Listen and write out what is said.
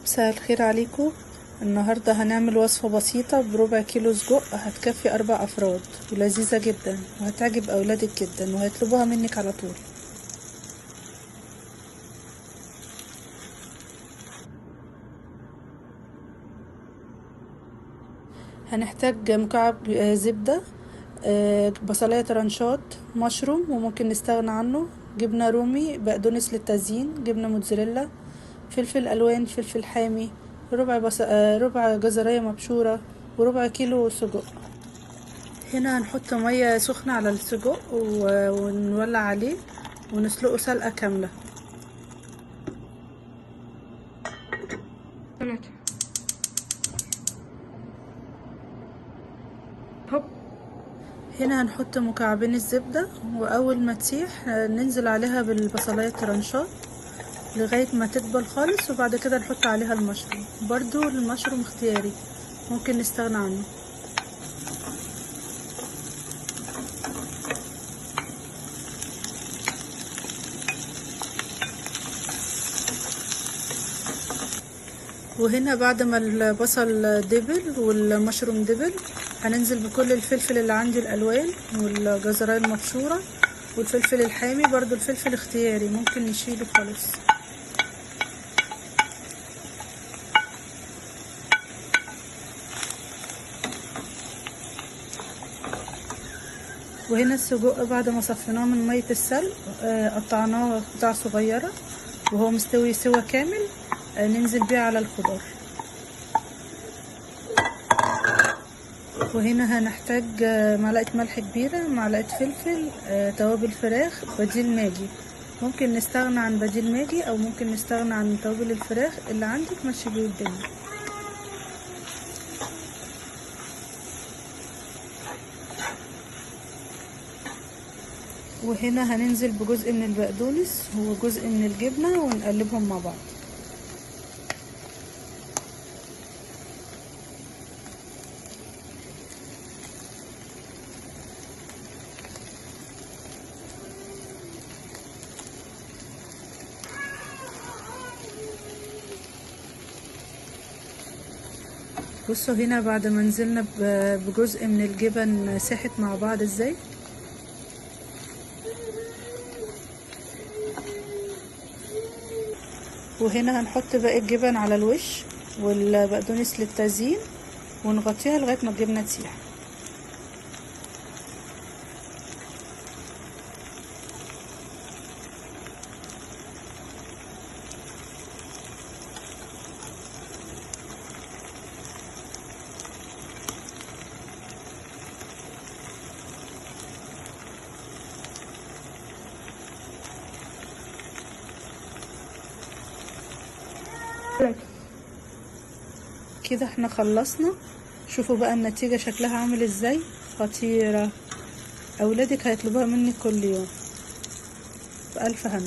مساء الخير عليكم. النهاردة هنعمل وصفة بسيطة بربع كيلو سجق، هتكفي 4 أفراد ولذيذة جدا وهتعجب أولادك جدا وهيطلبوها منك على طول. هنحتاج مكعب زبدة، بصلاية رانشات، مشروم وممكن نستغنى عنه، جبنة رومي، بقدونس للتزيين، جبنة موتزاريلا، فلفل ألوان، فلفل حامي، ربع جزرية مبشورة، وربع كيلو سجق. هنا هنحط مية سخنة على السجق ونولع عليه ونسلقه سلقة كاملة. هوب. هنا هنحط مكعبين الزبدة، وأول ما تسيح ننزل عليها بالبصلاية الترنشات لغاية ما تدبل خالص، وبعد كده نحط عليها المشروم. برضو المشروم اختياري، ممكن نستغنى عنه. وهنا بعد ما البصل دبل والمشروم دبل هننزل بكل الفلفل اللي عندي الالوان والجزرايه المبشوره والفلفل الحامي، برضو الفلفل اختياري ممكن نشيله خالص. وهنا السجق بعد ما صفيناه من ميه السلق قطعناه قطع صغيره وهو مستوي سوا كامل، ننزل بيه على الخضار. وهنا هنحتاج معلقة ملح كبيرة، معلقة فلفل، توابل فراخ بديل ماجي، ممكن نستغنى عن بديل ماجي او ممكن نستغنى عن توابل الفراخ اللي عندك ماشي بيه الدنيا. وهنا هننزل بجزء من البقدونس وجزء من الجبنة ونقلبهم مع بعض. بصوا هنا بعد ما نزلنا بجزء من الجبن ساحت مع بعض ازاي. وهنا هنحط باقي الجبن على الوش والبقدونس للتزيين ونغطيها لغاية ما الجبنة تسيح. كده احنا خلصنا. شوفوا بقى النتيجة شكلها عامل ازاي، خطيرة. اولادك هيطلبوها مني كل يوم. بألف هنا.